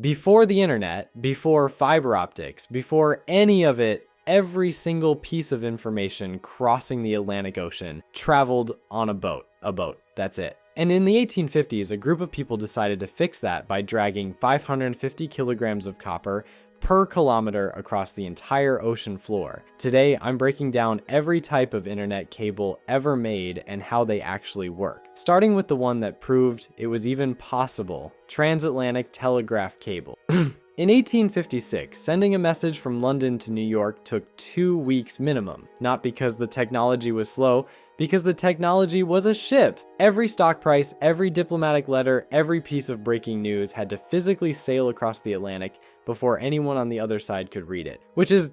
Before the internet, before fiber optics, before any of it, every single piece of information crossing the Atlantic Ocean traveled on a boat. A boat, that's it. And in the 1850s, a group of people decided to fix that by dragging 550 kilograms of copper per kilometer across the entire ocean floor. Today, I'm breaking down every type of internet cable ever made and how they actually work, starting with the one that proved it was even possible: transatlantic telegraph cable. In 1856, sending a message from London to New York took 2 weeks minimum, not because the technology was slow, because the technology was a ship. Every stock price, every diplomatic letter, every piece of breaking news had to physically sail across the Atlantic before anyone on the other side could read it, which is,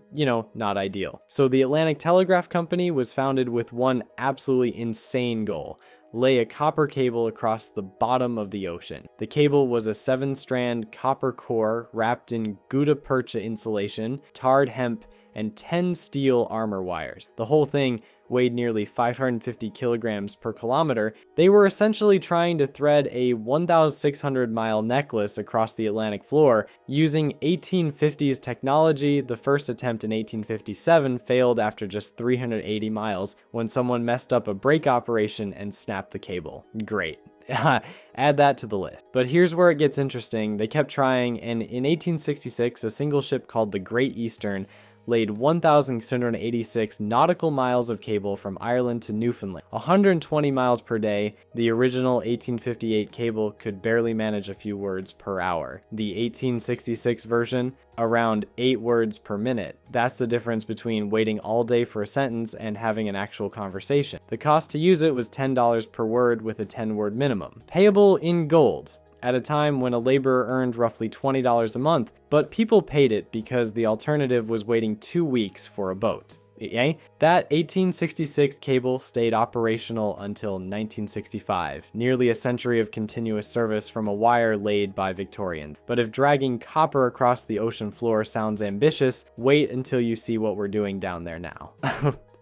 not ideal. So the Atlantic Telegraph Company was founded with one absolutely insane goal: lay a copper cable across the bottom of the ocean. The cable was a 7-strand copper core wrapped in gutta percha insulation, tarred hemp, and 10 steel armor wires. The whole thing weighed nearly 550 kilograms per kilometer. They were essentially trying to thread a 1,600-mile necklace across the Atlantic floor using 1850s technology. The first attempt in 1857 failed after just 380 miles when someone messed up a brake operation and snapped the cable. Great. Add that to the list. But here's where it gets interesting. They kept trying, and in 1866, a single ship called the Great Eastern laid 1,686 nautical miles of cable from Ireland to Newfoundland, 120 miles per day. The original 1858 cable could barely manage a few words per hour. The 1866 version, around 8 words per minute. That's the difference between waiting all day for a sentence and having an actual conversation. The cost to use it was $10 per word with a 10-word minimum. Payable in gold, at a time when a laborer earned roughly $20 a month, but people paid it because the alternative was waiting 2 weeks for a boat. That 1866 cable stayed operational until 1965, nearly a century of continuous service from a wire laid by Victorians. But if dragging copper across the ocean floor sounds ambitious, wait until you see what we're doing down there now.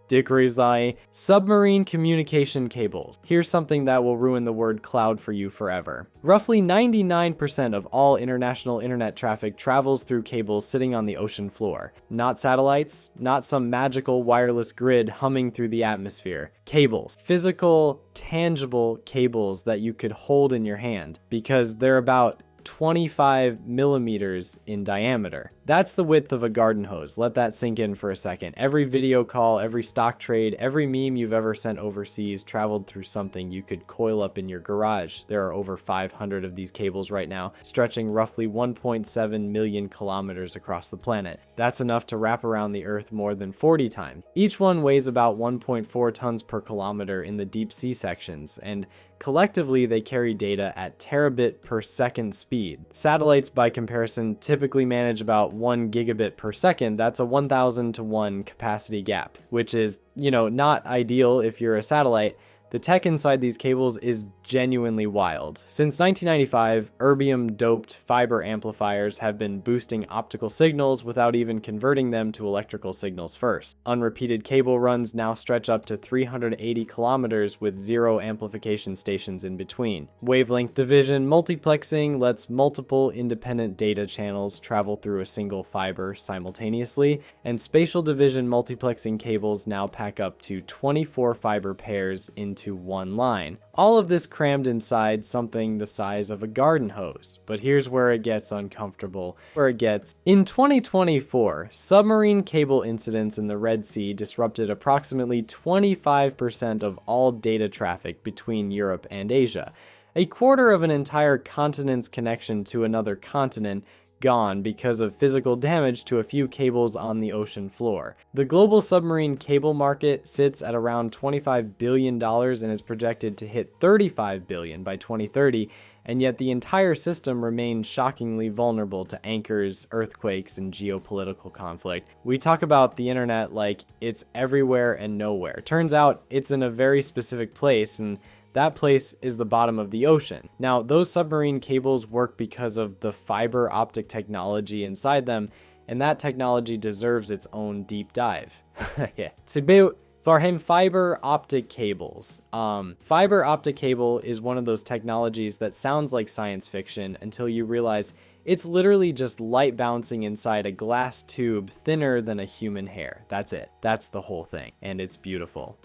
Dickory's lie. Submarine communication cables. Here's something that will ruin the word cloud for you forever. Roughly 99% of all international internet traffic travels through cables sitting on the ocean floor. Not satellites, not some magical wireless grid humming through the atmosphere. Cables. Physical, tangible cables that you could hold in your hand, because they're about 25 millimeters in diameter. That's the width of a garden hose. Let that sink in for a second. Every video call, every stock trade, every meme you've ever sent overseas traveled through something you could coil up in your garage. There are over 500 of these cables right now, stretching roughly 1.7 million kilometers across the planet. That's enough to wrap around the Earth more than 40 times. Each one weighs about 1.4 tons per kilometer in the deep sea sections, and collectively they carry data at terabit per second speed. Satellites, by comparison, typically manage about 1 gigabit per second. That's a 1,000 to 1 capacity gap, which is, not ideal if you're a satellite. The tech inside these cables is genuinely wild. Since 1995, erbium-doped fiber amplifiers have been boosting optical signals without even converting them to electrical signals first. Unrepeated cable runs now stretch up to 380 kilometers with 0 amplification stations in between. Wavelength division multiplexing lets multiple independent data channels travel through a single fiber simultaneously, and spatial division multiplexing cables now pack up to 24 fiber pairs into one line. All of this crammed inside something the size of a garden hose. But here's where it gets uncomfortable. In 2024, submarine cable incidents in the Red Sea disrupted approximately 25% of all data traffic between Europe and Asia. A quarter of an entire continent's connection to another continent gone because of physical damage to a few cables on the ocean floor. The global submarine cable market sits at around $25 billion and is projected to hit $35 billion by 2030, and yet the entire system remains shockingly vulnerable to anchors, earthquakes, and geopolitical conflict. We talk about the internet like it's everywhere and nowhere. Turns out it's in a very specific place, and that place is the bottom of the ocean. Now, those submarine cables work because of the fiber optic technology inside them, and that technology deserves its own deep dive. Yeah. For him, fiber optic cables. Fiber optic cable is one of those technologies that sounds like science fiction until you realize It's literally just light bouncing inside a glass tube thinner than a human hair. That's it. That's the whole thing. And it's beautiful.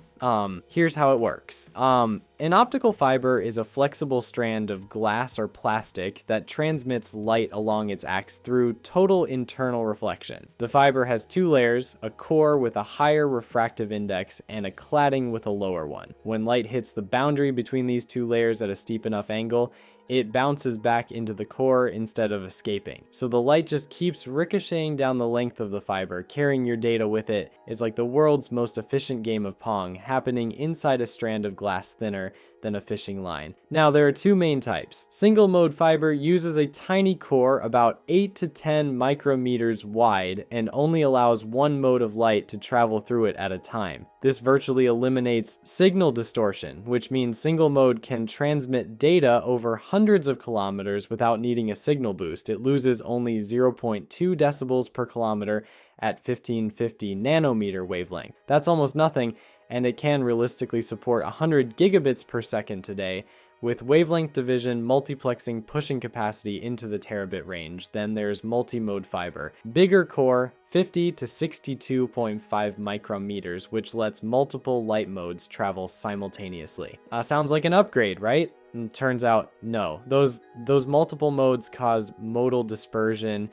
Here's how it works. An optical fiber is a flexible strand of glass or plastic that transmits light along its axis through total internal reflection. The fiber has two layers, a core with a higher refractive index and a cladding with a lower one. When light hits the boundary between these two layers at a steep enough angle, it bounces back into the core instead of escaping. So the light just keeps ricocheting down the length of the fiber, carrying your data with it. It's like the world's most efficient game of Pong, happening inside a strand of glass thinner than a fishing line. Now, there are two main types. Single mode fiber uses a tiny core about 8 to 10 micrometers wide and only allows one mode of light to travel through it at a time. This virtually eliminates signal distortion, which means single mode can transmit data over hundreds of kilometers without needing a signal boost. It loses only 0.2 decibels per kilometer at 1550 nanometer wavelength. That's almost nothing, and it can realistically support 100 gigabits per second today, with wavelength division multiplexing pushing capacity into the terabit range. Then there's multi-mode fiber. Bigger core, 50 to 62.5 micrometers, which lets multiple light modes travel simultaneously. Sounds like an upgrade, right? And turns out, no. Those multiple modes cause modal dispersion,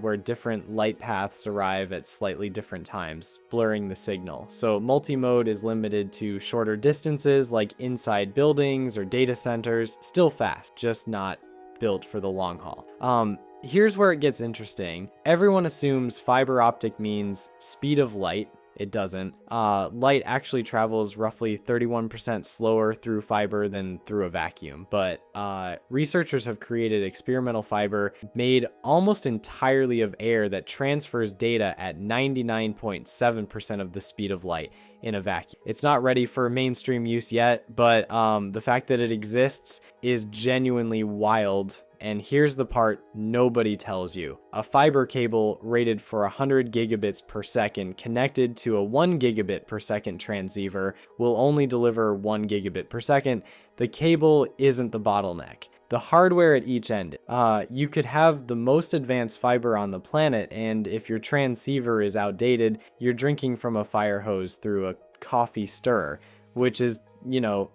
where different light paths arrive at slightly different times, blurring the signal. So multi-mode is limited to shorter distances like inside buildings or data centers. Still fast, just not built for the long haul. Here's where it gets interesting. Everyone assumes fiber optic means speed of light. It doesn't. Light actually travels roughly 31% slower through fiber than through a vacuum, but researchers have created experimental fiber made almost entirely of air that transfers data at 99.7% of the speed of light in a vacuum. It's not ready for mainstream use yet, but the fact that it exists is genuinely wild. And here's the part nobody tells you. A fiber cable rated for 100 gigabits per second connected to a 1 gigabit per second transceiver will only deliver 1 gigabit per second. The cable isn't the bottleneck. The hardware at each end. You could have the most advanced fiber on the planet, and if your transceiver is outdated, you're drinking from a fire hose through a coffee stirrer, which is,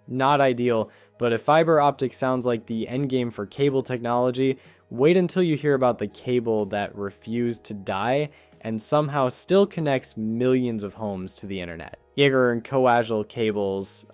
not ideal. But if fiber optic sounds like the endgame for cable technology, wait until you hear about the cable that refused to die and somehow still connects millions of homes to the internet. Jaeger and coaxial cables.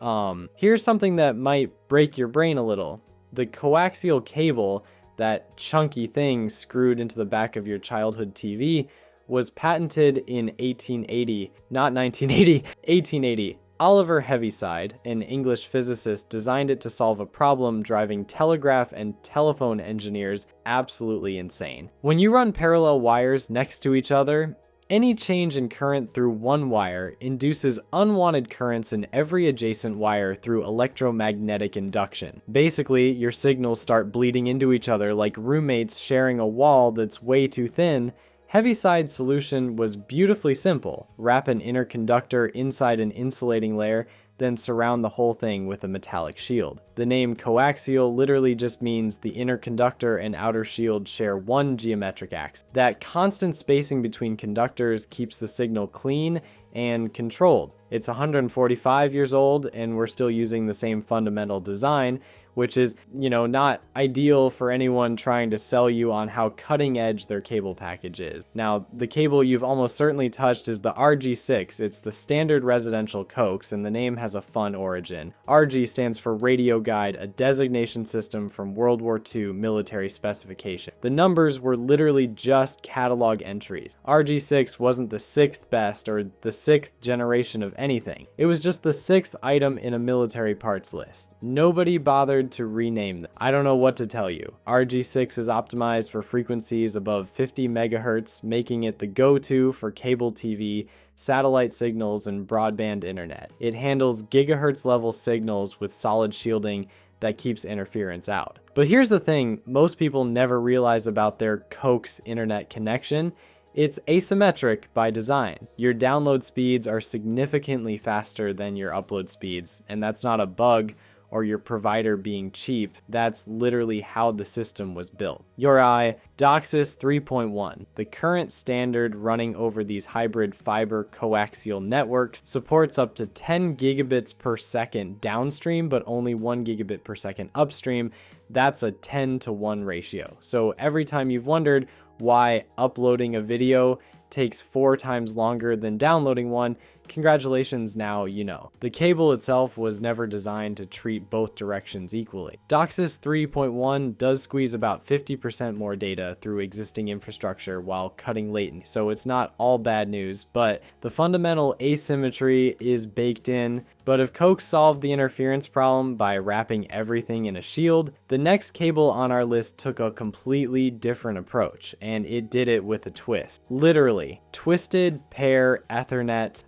Here's something that might break your brain a little. The coaxial cable, that chunky thing screwed into the back of your childhood TV, was patented in 1880, not 1980, 1880. Oliver Heaviside, an English physicist, designed it to solve a problem driving telegraph and telephone engineers absolutely insane. When you run parallel wires next to each other, any change in current through one wire induces unwanted currents in every adjacent wire through electromagnetic induction. Basically, your signals start bleeding into each other like roommates sharing a wall that's way too thin. Heaviside's solution was beautifully simple. Wrap an inner conductor inside an insulating layer, then surround the whole thing with a metallic shield. The name coaxial literally just means the inner conductor and outer shield share one geometric axis. That constant spacing between conductors keeps the signal clean and controlled. It's 145 years old and we're still using the same fundamental design, which is, not ideal for anyone trying to sell you on how cutting edge their cable package is. Now, the cable you've almost certainly touched is the RG6. It's the standard residential coax, and the name has a fun origin. RG stands for Radio Guide, a designation system from World War II military specification. The numbers were literally just catalog entries. RG6 wasn't the 6th best or the 6th generation of anything. It was just the 6th item in a military parts list. Nobody bothered to rename them. I don't know what to tell you. RG6 is optimized for frequencies above 50 megahertz, making it the go-to for cable TV, satellite signals, and broadband internet. It handles gigahertz level signals with solid shielding that keeps interference out. But here's the thing most people never realize about their coax internet connection. It's asymmetric by design. Your download speeds are significantly faster than your upload speeds, and that's not a bug or your provider being cheap. That's literally how the system was built. Yorai, DOCSIS 3.1. The current standard running over these hybrid fiber coaxial networks supports up to 10 gigabits per second downstream, but only 1 gigabit per second upstream. That's a 10-to-1 ratio. So every time you've wondered why uploading a video takes 4 times longer than downloading one, congratulations, now you know. The cable itself was never designed to treat both directions equally. DOCSIS 3.1 does squeeze about 50% more data through existing infrastructure while cutting latency, so it's not all bad news, but the fundamental asymmetry is baked in. But if Coax solved the interference problem by wrapping everything in a shield, the next cable on our list took a completely different approach, and it did it with a twist. Literally, Twisted Pair Ethernet.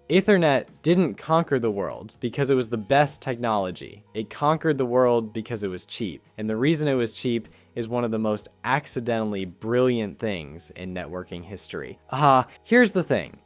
Ethernet didn't conquer the world because it was the best technology. It conquered the world because it was cheap. And the reason it was cheap is one of the most accidentally brilliant things in networking history. Here's the thing.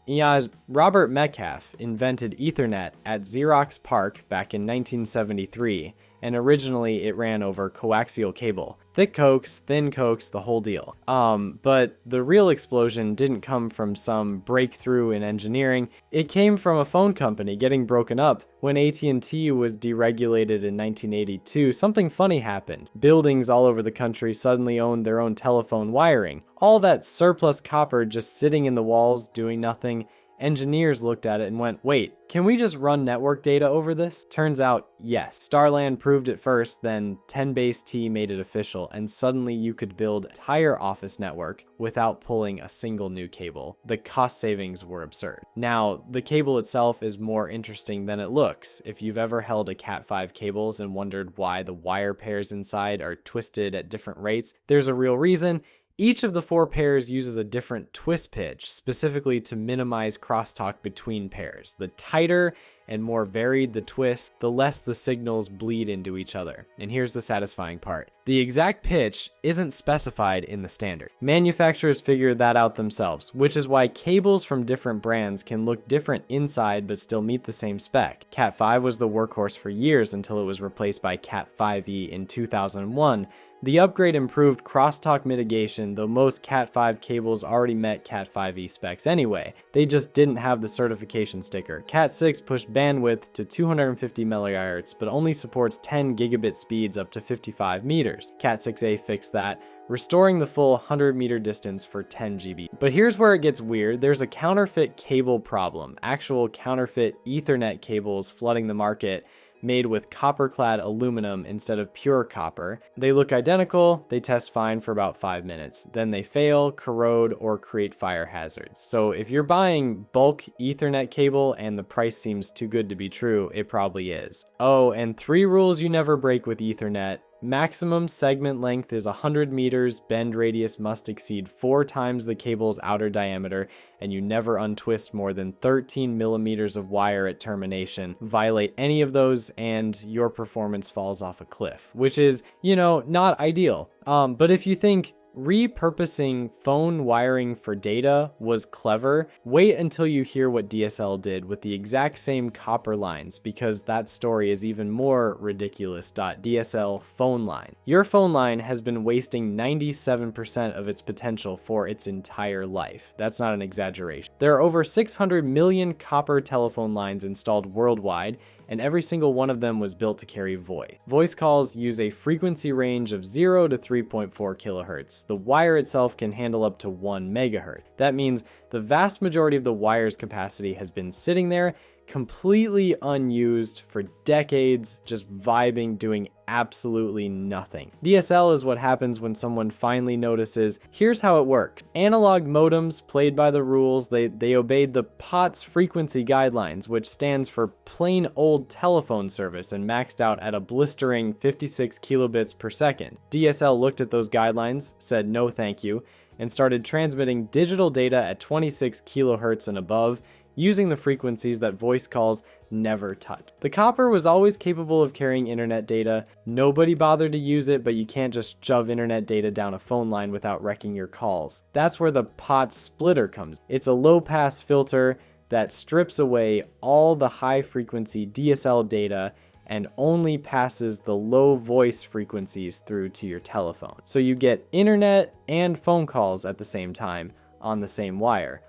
Robert Metcalfe invented Ethernet at Xerox PARC back in 1973, and originally it ran over coaxial cable. Thick coax, thin coax, the whole deal. But the real explosion didn't come from some breakthrough in engineering. It came from a phone company getting broken up. When AT&T was deregulated in 1982, something funny happened. Buildings all over the country suddenly owned their own telephone wiring. All that surplus copper just sitting in the walls doing nothing. Engineers looked at it and went, wait, can we just run network data over this? Turns out, yes. Starland proved it first, then 10BASE-T made it official, and suddenly you could build an entire office network without pulling a single new cable. The cost savings were absurd. Now, the cable itself is more interesting than it looks. If you've ever held a Cat5 cables and wondered why the wire pairs inside are twisted at different rates, there's a real reason. Each of the 4 pairs uses a different twist pitch, specifically to minimize crosstalk between pairs. The tighter and more varied the twist, the less the signals bleed into each other. And here's the satisfying part. The exact pitch isn't specified in the standard. Manufacturers figured that out themselves, which is why cables from different brands can look different inside but still meet the same spec. Cat5 was the workhorse for years until it was replaced by Cat5e in 2001. The upgrade improved crosstalk mitigation, though most Cat5 cables already met Cat5e specs anyway. They just didn't have the certification sticker. Cat6 pushed bandwidth to 250 MHz, but only supports 10 gigabit speeds up to 55 meters. Cat6a fixed that, restoring the full 100 meter distance for 10 GB. But here's where it gets weird. There's a counterfeit cable problem. Actual counterfeit Ethernet cables flooding the market, made with copper-clad aluminum instead of pure copper. They look identical, they test fine for about 5 minutes. Then they fail, corrode, or create fire hazards. So if you're buying bulk Ethernet cable and the price seems too good to be true, it probably is. Oh, and 3 rules you never break with Ethernet. Maximum segment length is 100 meters, bend radius must exceed 4 times the cable's outer diameter, and you never untwist more than 13 millimeters of wire at termination. Violate any of those and your performance falls off a cliff, which is, not ideal. But if you think repurposing phone wiring for data was clever, wait until you hear what DSL did with the exact same copper lines, because that story is even more ridiculous. DSL phone line. Your phone line has been wasting 97% of its potential for its entire life. That's not an exaggeration. There are over 600 million copper telephone lines installed worldwide, and every single one of them was built to carry voice. Voice calls use a frequency range of 0 to 3.4 kilohertz. The wire itself can handle up to 1 megahertz. That means the vast majority of the wire's capacity has been sitting there, completely unused for decades, just vibing, doing absolutely nothing. DSL is what happens when someone finally notices, here's how it works. Analog modems played by the rules. They obeyed the POTS frequency guidelines, which stands for plain old telephone service, and maxed out at a blistering 56 kilobits per second. DSL looked at those guidelines, said no thank you, and started transmitting digital data at 26 kilohertz and above, using the frequencies that voice calls never touched. The copper was always capable of carrying internet data. Nobody bothered to use it, but you can't just shove internet data down a phone line without wrecking your calls. That's where the POTS splitter comes. It's a low-pass filter that strips away all the high-frequency DSL data and only passes the low voice frequencies through to your telephone. So you get internet and phone calls at the same time on the same wire,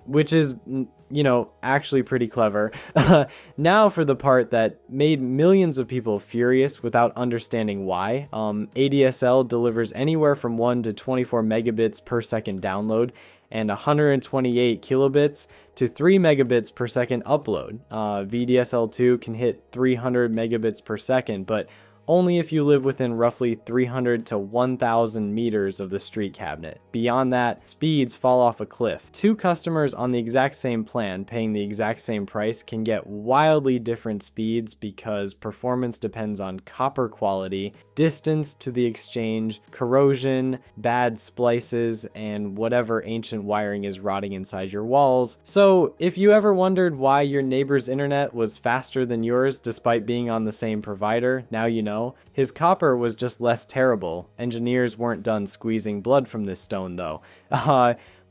which is, actually pretty clever. Now for the part that made millions of people furious without understanding why. ADSL delivers anywhere from 1 to 24 megabits per second download and 128 kilobits to 3 megabits per second upload. VDSL2 can hit 300 megabits per second, but only if you live within roughly 300 to 1,000 meters of the street cabinet. Beyond that, speeds fall off a cliff. Two customers on the exact same plan paying the exact same price can get wildly different speeds because performance depends on copper quality, distance to the exchange, corrosion, bad splices, and whatever ancient wiring is rotting inside your walls. So if you ever wondered why your neighbor's internet was faster than yours despite being on the same provider, now you know. His copper was just less terrible. Engineers weren't done squeezing blood from this stone though.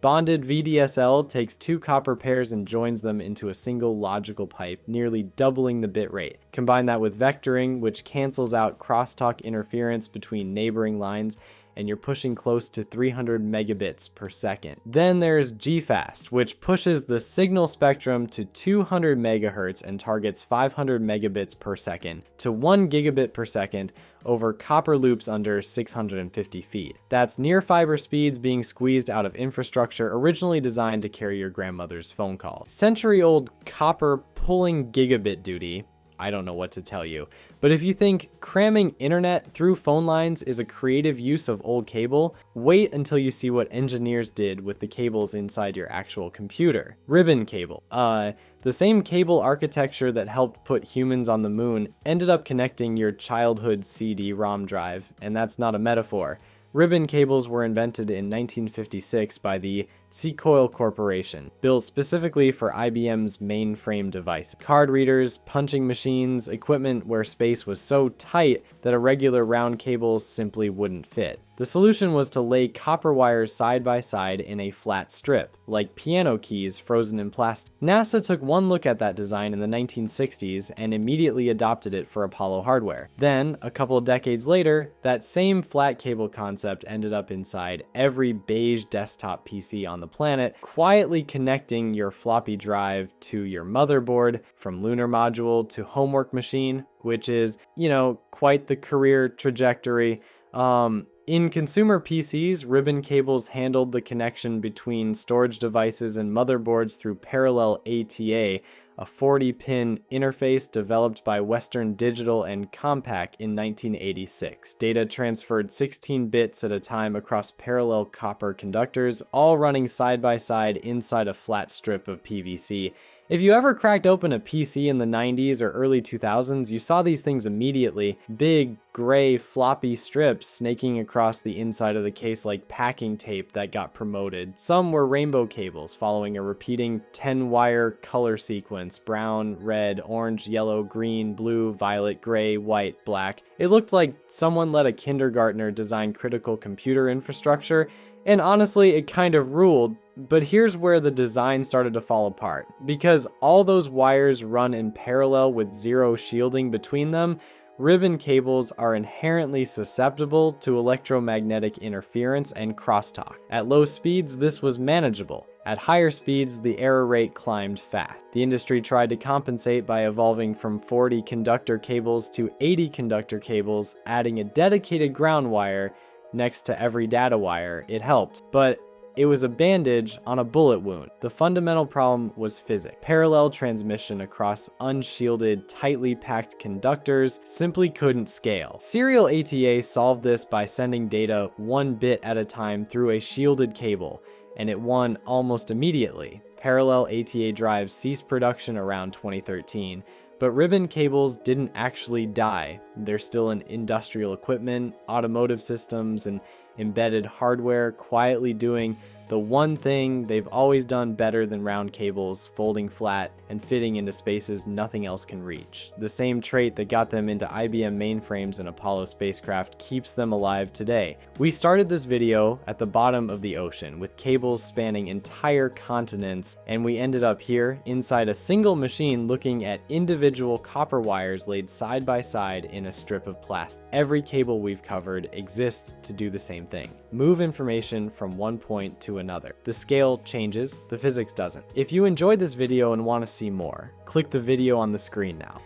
Bonded VDSL takes two copper pairs and joins them into a single logical pipe, nearly doubling the bit rate. Combine that with vectoring, which cancels out crosstalk interference between neighboring lines, and you're pushing close to 300 megabits per second. Then there's GFast, which pushes the signal spectrum to 200 megahertz and targets 500 megabits per second to 1 gigabit per second over copper loops under 650 feet. That's near fiber speeds being squeezed out of infrastructure originally designed to carry your grandmother's phone calls. Century-old copper pulling gigabit duty, I don't know what to tell you. But if you think cramming internet through phone lines is a creative use of old cable, wait until you see what engineers did with the cables inside your actual computer. Ribbon cable. The same cable architecture that helped put humans on the moon ended up connecting your childhood CD-ROM drive, and that's not a metaphor. Ribbon cables were invented in 1956 by the Secoil Corporation, built specifically for IBM's mainframe device. Card readers, punching machines, equipment where space was so tight that a regular round cable simply wouldn't fit. The solution was to lay copper wires side by side in a flat strip, like piano keys frozen in plastic. NASA took one look at that design in the 1960s and immediately adopted it for Apollo hardware. Then, a couple of decades later, that same flat cable concept ended up inside every beige desktop PC on the planet, quietly connecting your floppy drive to your motherboard, from lunar module to homework machine, which is, quite the career trajectory. In consumer PCs, ribbon cables handled the connection between storage devices and motherboards through parallel ATA, a 40-pin interface developed by Western Digital and Compaq in 1986. Data transferred 16 bits at a time across parallel copper conductors, all running side by side inside a flat strip of PVC. If you ever cracked open a PC in the 90s or early 2000s, you saw these things immediately. Big, gray, floppy strips snaking across the inside of the case like packing tape that got promoted. Some were rainbow cables following a repeating 10-wire color sequence: brown, red, orange, yellow, green, blue, violet, gray, white, black. It looked like someone let a kindergartner design critical computer infrastructure, and honestly, it kind of ruled. But here's where the design started to fall apart. Because all those wires run in parallel with zero shielding between them, ribbon cables are inherently susceptible to electromagnetic interference and crosstalk. At low speeds, this was manageable. At higher speeds, the error rate climbed fast. The industry tried to compensate by evolving from 40 conductor cables to 80 conductor cables, adding a dedicated ground wire next to every data wire. It helped, but it was a bandage on a bullet wound. The fundamental problem was physics. Parallel transmission across unshielded, tightly packed conductors simply couldn't scale. Serial ATA solved this by sending data 1 bit at a time through a shielded cable, and it won almost immediately. Parallel ATA drives ceased production around 2013. But ribbon cables didn't actually die. They're still in industrial equipment, automotive systems, and embedded hardware, quietly doing The one thing they've always done better than round cables, folding flat and fitting into spaces nothing else can reach. The same trait that got them into IBM mainframes and Apollo spacecraft keeps them alive today. We started this video at the bottom of the ocean with cables spanning entire continents, and we ended up here inside a single machine looking at individual copper wires laid side by side in a strip of plastic. Every cable we've covered exists to do the same thing: move information from one point to another. The scale changes, the physics doesn't. If you enjoyed this video and want to see more, click the video on the screen now.